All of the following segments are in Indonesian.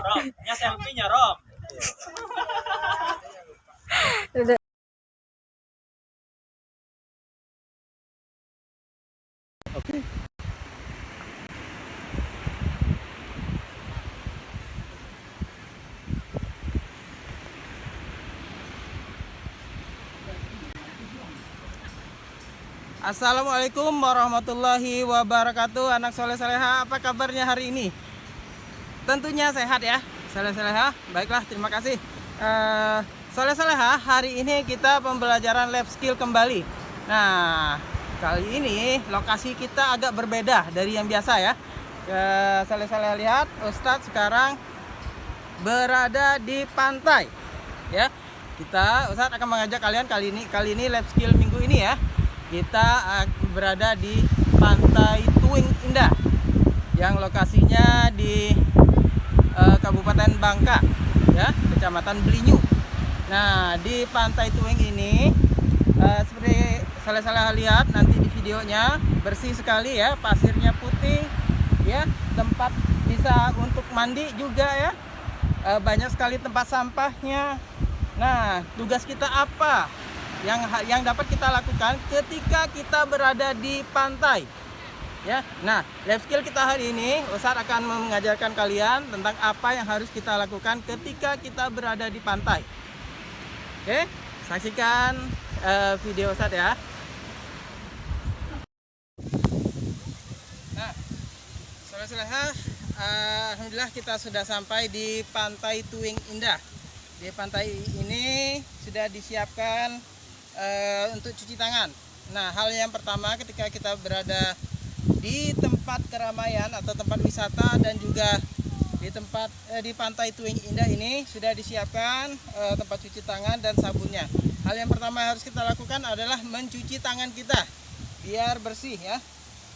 Rom, nya selfie-nya Rom. Oke. Assalamualaikum warahmatullahi wabarakatuh. Anak soleh soleha, apa kabarnya hari ini? Tentunya sehat ya, soleh soleha. Baiklah, terima kasih. Soleh soleha, hari ini kita pembelajaran lab skill kembali. Nah, kali ini lokasi kita agak berbeda dari yang biasa ya. Soleh soleha, lihat, Ustadz sekarang berada di pantai ya. Ustadz akan mengajak kalian kali ini lab skill minggu ini ya. Kita berada di Pantai Tuwing Indah yang lokasinya di Kabupaten Bangka ya, Kecamatan Belinyu. Nah, di Pantai Tuwing ini seperti salah lihat nanti di videonya, bersih sekali ya, pasirnya putih ya, tempat bisa untuk mandi juga ya. Banyak sekali tempat sampahnya. Nah, tugas kita apa yang dapat kita lakukan ketika kita berada di pantai ya. Nah, lab skill kita hari ini, Ustadz akan mengajarkan kalian tentang apa yang harus kita lakukan ketika kita berada di pantai. Oke, saksikan video Ustadz ya. Nah, soleha, alhamdulillah kita sudah sampai di Pantai Tuwing Indah. Di pantai ini sudah disiapkan untuk cuci tangan. Nah, hal yang pertama ketika kita berada di tempat keramaian atau tempat wisata dan juga di Pantai Tuwing Indah ini sudah disiapkan tempat cuci tangan dan sabunnya. Hal yang pertama yang harus kita lakukan adalah mencuci tangan kita biar bersih ya.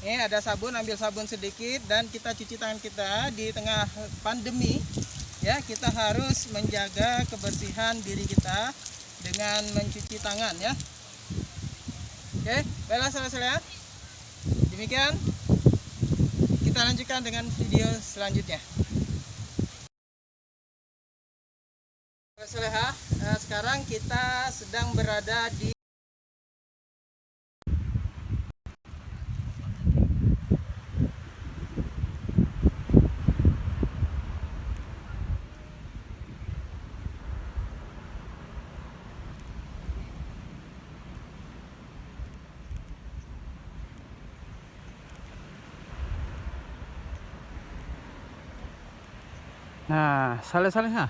Ini ada sabun, ambil sabun sedikit dan kita cuci tangan kita di tengah pandemi ya. Kita harus menjaga kebersihan diri kita dengan mencuci tangan ya. Oke, baiklah saudara-saudara. Demikian kita lanjutkan dengan video selanjutnya. Soleha, sekarang kita sedang berada di Nah, Soleha.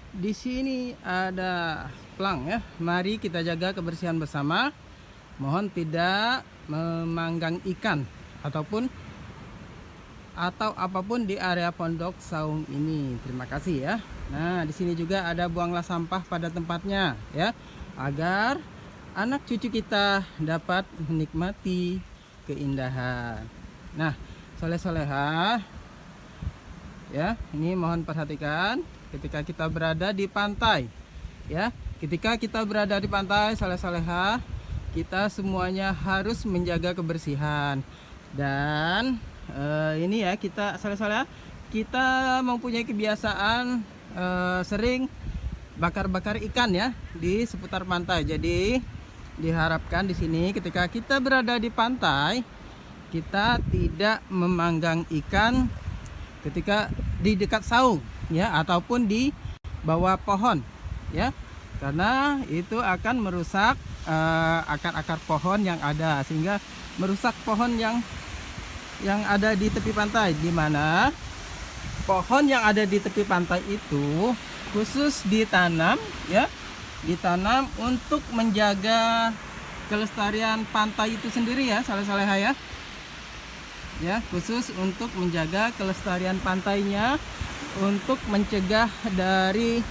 Di sini ada plang ya. Mari kita jaga kebersihan bersama. Mohon tidak memanggang ikan atau apapun di area pondok saung ini. Terima kasih ya. Nah, di sini juga ada buanglah sampah pada tempatnya ya, agar anak cucu kita dapat menikmati keindahan. Nah, Soleha ya, ini mohon perhatikan ketika kita berada di pantai ya. Ketika kita berada di pantai Soleha, kita semuanya harus menjaga kebersihan. Dan ini ya, kita Soleha, kita mempunyai kebiasaan sering bakar-bakar ikan ya di seputar pantai. Jadi diharapkan di sini ketika kita berada di pantai, kita tidak memanggang ikan ketika di dekat saung ya, ataupun di bawah pohon ya, karena itu akan merusak akar-akar pohon yang ada, sehingga merusak pohon yang ada di tepi pantai, di mana pohon yang ada di tepi pantai itu khusus ditanam ya, ditanam untuk menjaga kelestarian pantai itu sendiri ya, Soleha ya. Ya, khusus untuk menjaga kelestarian pantainya, untuk mencegah dari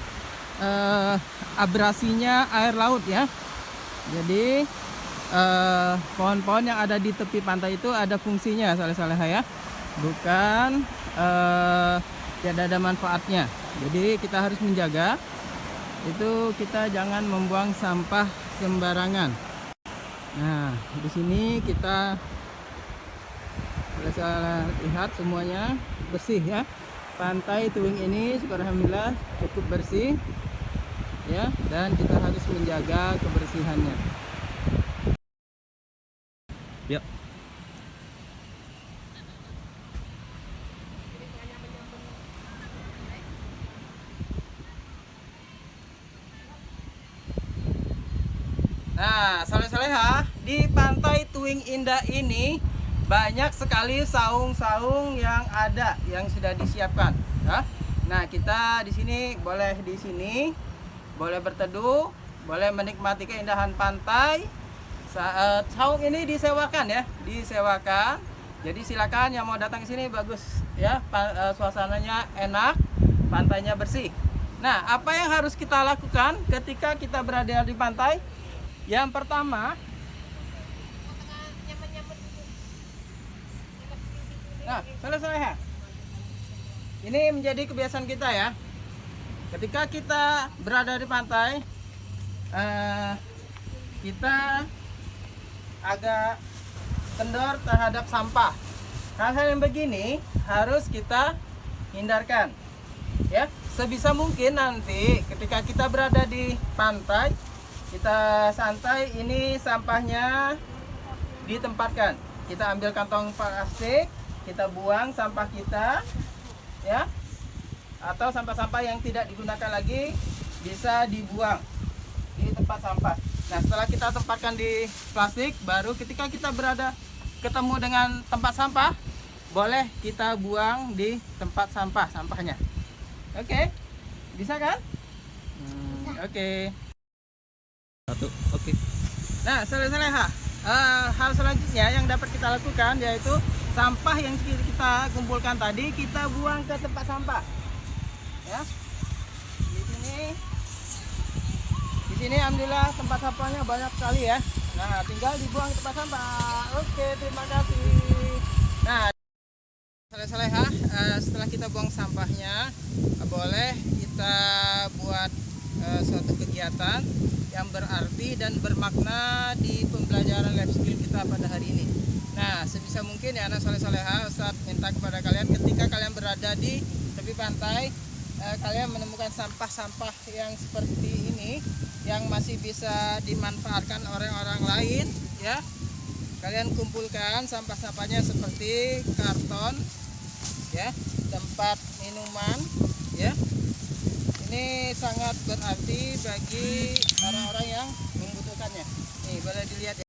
abrasinya air laut ya. Jadi pohon-pohon yang ada di tepi pantai itu ada fungsinya, Soleha ya, bukan tidak ada manfaatnya. Jadi kita harus menjaga itu, kita jangan membuang sampah sembarangan. Nah, di sini kita bisa lihat semuanya bersih ya. Pantai Tuwing ini alhamdulillah cukup bersih ya, dan kita harus menjaga kebersihannya. Yuk. Nah, Soleha, di Pantai Tuwing Indah ini banyak sekali saung-saung yang ada, yang sudah disiapkan ya. Nah, kita di sini boleh berteduh, boleh menikmati keindahan pantai. Saung ini disewakan ya, disewakan. Jadi silakan yang mau datang ke sini, bagus ya, suasananya enak, pantainya bersih. Nah, apa yang harus kita lakukan ketika kita berada di pantai? Yang pertama, nah, Soleha, ini menjadi kebiasaan kita ya. Ketika kita berada di pantai, kita agak kendor terhadap sampah. Hal-hal yang begini harus kita hindarkan ya. Sebisa mungkin nanti ketika kita berada di pantai, kita santai, ini sampahnya ditempatkan. Kita ambil kantong plastik, kita buang sampah kita ya, atau sampah-sampah yang tidak digunakan lagi bisa dibuang di tempat sampah. Nah, setelah kita tempatkan di plastik, baru ketika kita berada ketemu dengan tempat sampah, boleh kita buang di tempat sampahnya. Oke, bisa kan? Oke. Oke. Nah, Soleha, hal selanjutnya yang dapat kita lakukan yaitu sampah yang kita kumpulkan tadi kita buang ke tempat sampah. Ya. Di sini alhamdulillah tempat sampahnya banyak sekali ya. Nah, tinggal dibuang ke tempat sampah. Oke, terima kasih. Nah, Soleha, setelah kita buang sampahnya, boleh kita buat suatu kegiatan yang berarti dan bermakna di pembelajaran life skill kita pada hari ini. Nah, sebisa mungkin ya anak Soleha, Ustaz minta kepada kalian ketika kalian berada di tepi pantai, kalian menemukan sampah-sampah yang seperti ini yang masih bisa dimanfaatkan orang-orang lain, ya, kalian kumpulkan sampah-sampahnya seperti karton, ya, tempat minuman, ya. Ini sangat berarti bagi orang-orang yang membutuhkannya. Nih, boleh dilihat ya.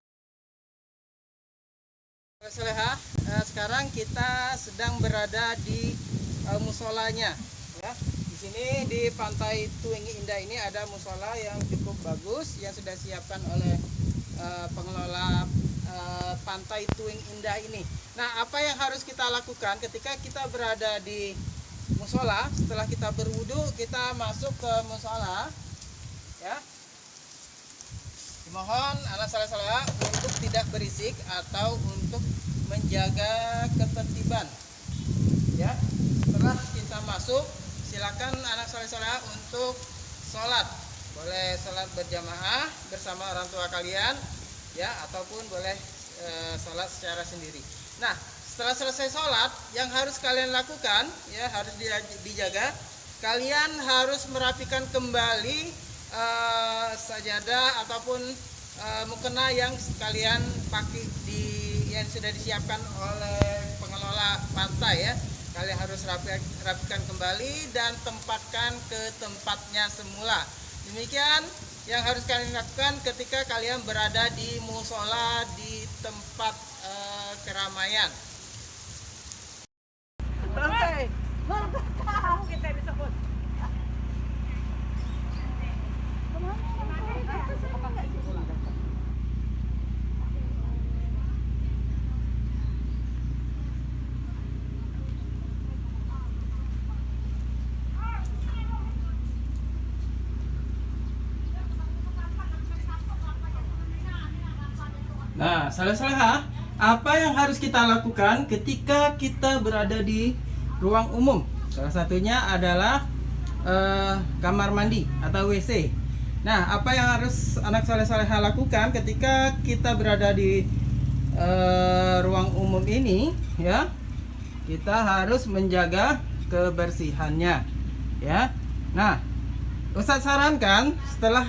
Soleha, sekarang kita sedang berada di musolanya, ya. Di sini di Pantai Tuwing Indah ini ada musola yang cukup bagus yang sudah disiapkan oleh pengelola Pantai Tuwing Indah ini. Nah, apa yang harus kita lakukan ketika kita berada di musola? Setelah kita berwudu, kita masuk ke musola, ya. Dimohon anak saleh-saleh untuk tidak berisik atau untuk menjaga ketertiban, ya. Setelah kita masuk, silakan anak saleh-saleh untuk sholat. Boleh sholat berjamaah bersama orang tua kalian, ya, ataupun boleh sholat secara sendiri. Nah, setelah selesai sholat, yang harus kalian lakukan, ya, harus dijaga. Kalian harus merapikan kembali sajadah ataupun mukena yang kalian pakai yang sudah disiapkan oleh pengelola pantai, ya. Kalian harus rapikan kembali dan tempatkan ke tempatnya semula. Demikian yang harus kalian lakukan ketika kalian berada di musola di tempat keramaian. Nah, saleh-saleha, apa yang harus kita lakukan ketika kita berada di ruang umum? Salah satunya adalah kamar mandi atau WC. Nah, apa yang harus anak saleh-saleha lakukan ketika kita berada di ruang umum ini, ya? Kita harus menjaga kebersihannya, ya. Nah, Ustadz sarankan setelah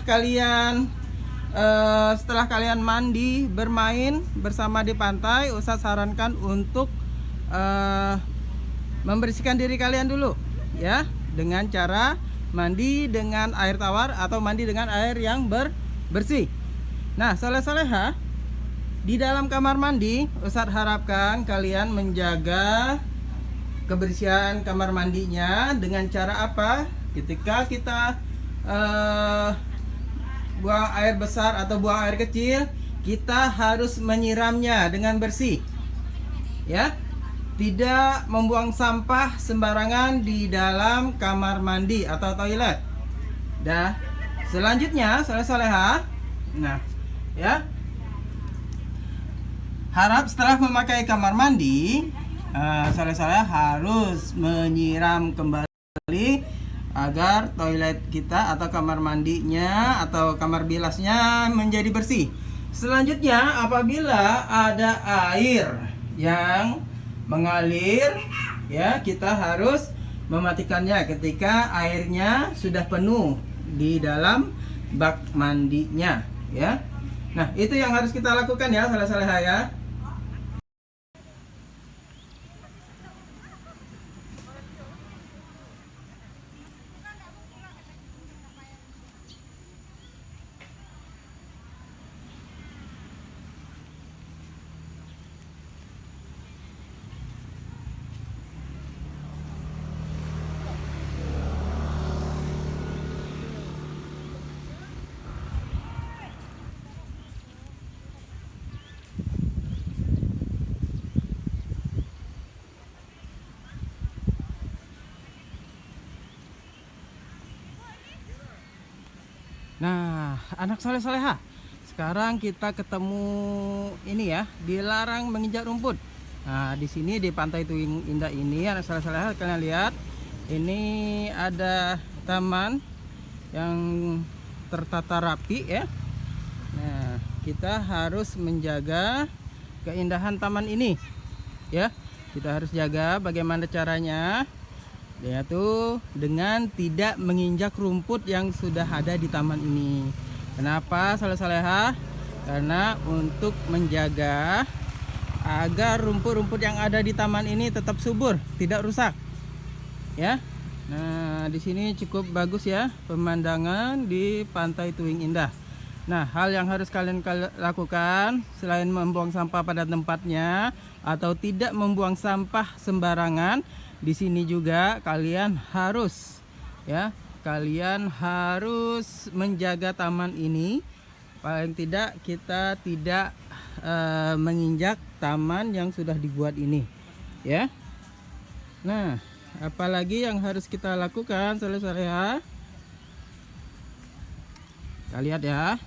kalian mandi, bermain bersama di pantai, Ustadz sarankan untuk membersihkan diri kalian dulu, ya, dengan cara mandi dengan air tawar atau mandi dengan air yang bersih. Nah, saleh-saleha, di dalam kamar mandi, Ustadz harapkan kalian menjaga kebersihan kamar mandinya dengan cara apa? Ketika kita buang air besar atau buang air kecil, kita harus menyiramnya dengan bersih, ya. Tidak membuang sampah sembarangan di dalam kamar mandi atau toilet. Dah. Selanjutnya, saleh-saleha, nah, ya, harap setelah memakai kamar mandi, saleh-saleha harus menyiram kembali agar toilet kita atau kamar mandinya atau kamar bilasnya menjadi bersih. Selanjutnya, apabila ada air yang mengalir, ya, kita harus mematikannya ketika airnya sudah penuh di dalam bak mandinya, ya. Nah, itu yang harus kita lakukan, ya, saleh-saleha, ya. Nah, anak saleh-saleha, sekarang kita ketemu ini, ya, dilarang menginjak rumput. Nah, di sini di Pantai Tuwing Indah ini, anak saleh-saleha, kalian lihat, ini ada taman yang tertata rapi, ya. Nah, kita harus menjaga keindahan taman ini, ya. Kita harus jaga bagaimana caranya. yaitu dengan tidak menginjak rumput yang sudah ada di taman ini. Kenapa saleh-salehah? Karena untuk menjaga agar rumput-rumput yang ada di taman ini tetap subur, tidak rusak. Ya. Nah, di sini cukup bagus ya pemandangan di Pantai Tuwing Indah. Nah, hal yang harus kalian lakukan selain membuang sampah pada tempatnya atau tidak membuang sampah sembarangan, di sini juga kalian harus menjaga taman ini. Paling tidak kita tidak menginjak taman yang sudah dibuat ini, ya. Nah, apalagi yang harus kita lakukan saleh-salehah? Kita lihat ya.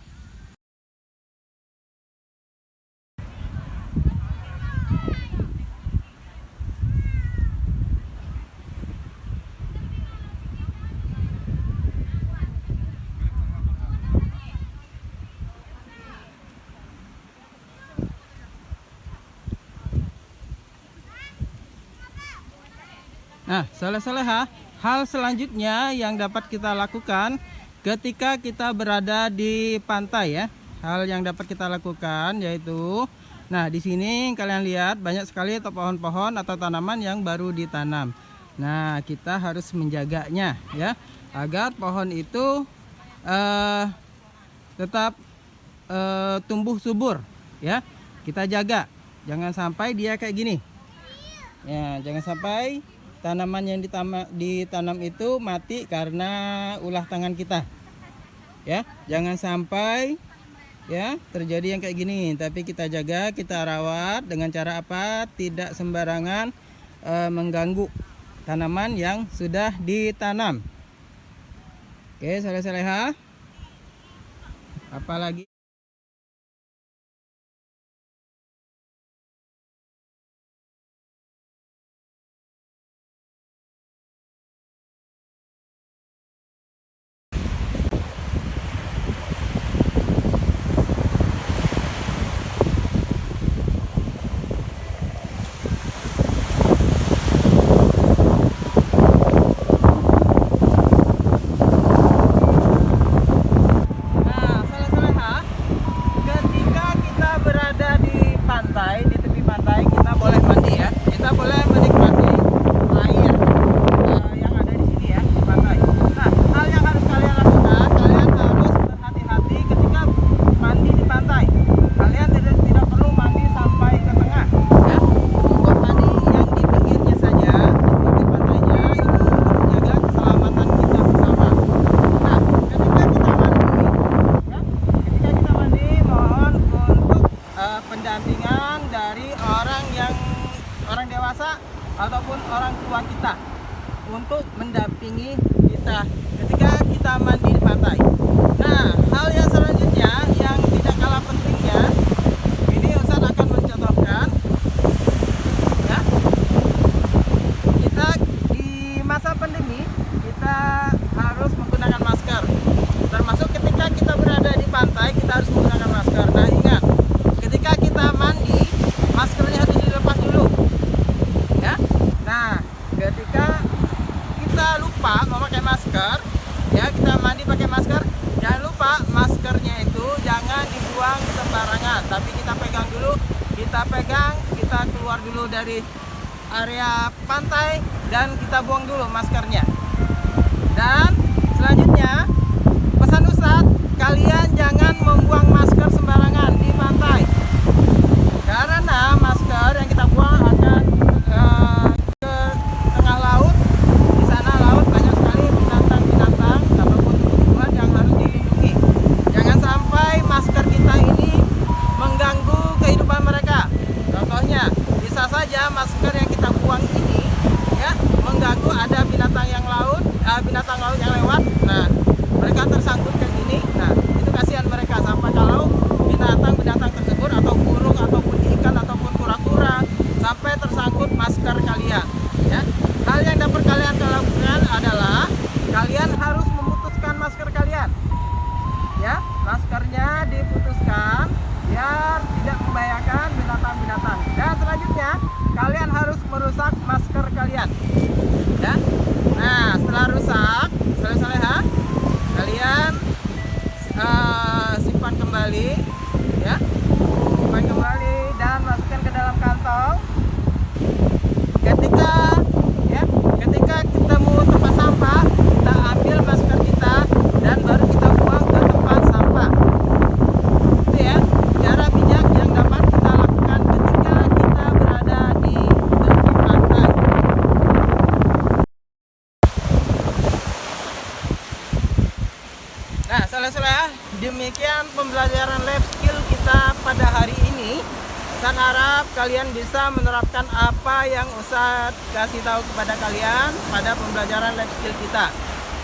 Nah, saleh-salehah, hal selanjutnya yang dapat kita lakukan ketika kita berada di pantai ya. Hal yang dapat kita lakukan yaitu, nah di sini kalian lihat banyak sekali pohon-pohon atau tanaman yang baru ditanam. Nah, kita harus menjaganya ya, agar pohon itu tetap tumbuh subur ya. Kita jaga, jangan sampai dia kayak gini. Ya, jangan sampai tanaman yang ditanam itu mati karena ulah tangan kita. Ya, jangan sampai ya terjadi yang kayak gini. Tapi kita jaga, kita rawat dengan cara apa? Tidak sembarangan mengganggu tanaman yang sudah ditanam. Oke, saleh-salehah. Apalagi di tepi pantai kita boleh mandi ya. Kita boleh menikmati air yang ada di sini ya, di pantai. Nah, hal yang harus kalian lakukan, kalian harus berhati-hati ketika mandi di pantai. Kalian tidak perlu mandi sampai ke tengah ya. Cukup mandi yang di pinggirnya saja, di pinggir pantainya, itu untuk menjaga keselamatan kita bersama. Nah, ketika kita mandi mohon untuk pendampingan dari orang dewasa ataupun orang tua kita untuk mendampingi kita ketika kita mandi di pantai. Nah, hal yang selanjutnya yang tidak kalah pentingnya, ini Ustaz akan mencontohkan ya. Kita di masa pandemi kita harus menggunakan masker. Termasuk ketika kita berada di pantai kita harus menggunakan masker. Nah, ingat, ketika kita mandi maskernya harus dilepas dulu ya. Nah, ketika kita lupa memakai masker ya, kita mandi pakai masker, jangan lupa maskernya itu jangan dibuang sembarangan, tapi kita pegang dulu, kita keluar dulu dari area pantai dan kita buang dulu maskernya. Dan selanjutnya pesan Ustadz, kalian jangan membuang masker sembarangan di pantai, karena masker yang kita buang akan ke tengah laut. Di sana laut banyak sekali binatang-binatang ataupun tumbuhan yang harus dilindungi. Jangan sampai masker kita ini mengganggu kehidupan mereka. Contohnya, bisa saja masker yang kita buang ini ya mengganggu ada binatang laut yang lewat. Nah, mereka tersangkut kayak gini. Nah, itu kasihan mereka. Sampai kalau binatang tersebut atau burung ataupun ikan ataupun kura-kura sampai tersangkut masker kalian ya. Hal yang dapat kalian lakukan adalah kalian harus memutuskan masker kalian ya. Maskernya diputuskan biar tidak membahayakan binatang-binatang. Dan selanjutnya kalian harus merusak masker kalian. Ya. Nah, setelah rusak, soleha, kalian simpan kembali, ya. Simpan kembali dan masukkan ke dalam kantong. Ketika ketemu tempat sampah, kita ambil masker kita dan baru kita buang ke tempat sampah. Itu ya, cara bijak yang dapat kita lakukan ketika kita berada di tepi pantai. Nah, soleha, demikian pembelajaran life skill kita pada hari ini. Saya harap kalian bisa menerapkan apa yang Ustadz kasih tahu kepada kalian pada pembelajaran life skill kita.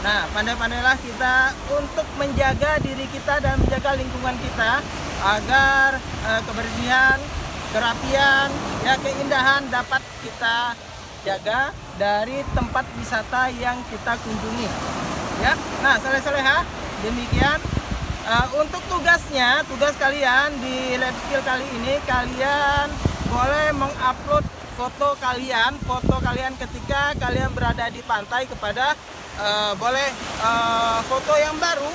Nah, pandai-pandailah kita untuk menjaga diri kita dan menjaga lingkungan kita agar kebersihan, kerapian, ya keindahan dapat kita jaga dari tempat wisata yang kita kunjungi. Ya, nah soleha, demikian. Untuk tugas kalian di life skill kali ini, kalian boleh mengupload foto kalian ketika kalian berada di pantai kepada boleh foto yang baru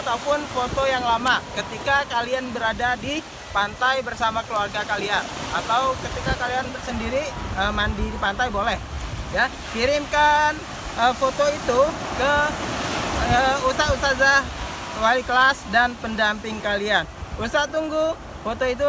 ataupun foto yang lama ketika kalian berada di pantai bersama keluarga kalian atau ketika kalian sendiri mandi di pantai boleh, ya. Kirimkan foto itu ke ustazah, wali kelas dan pendamping kalian. Ustaz tunggu foto itu.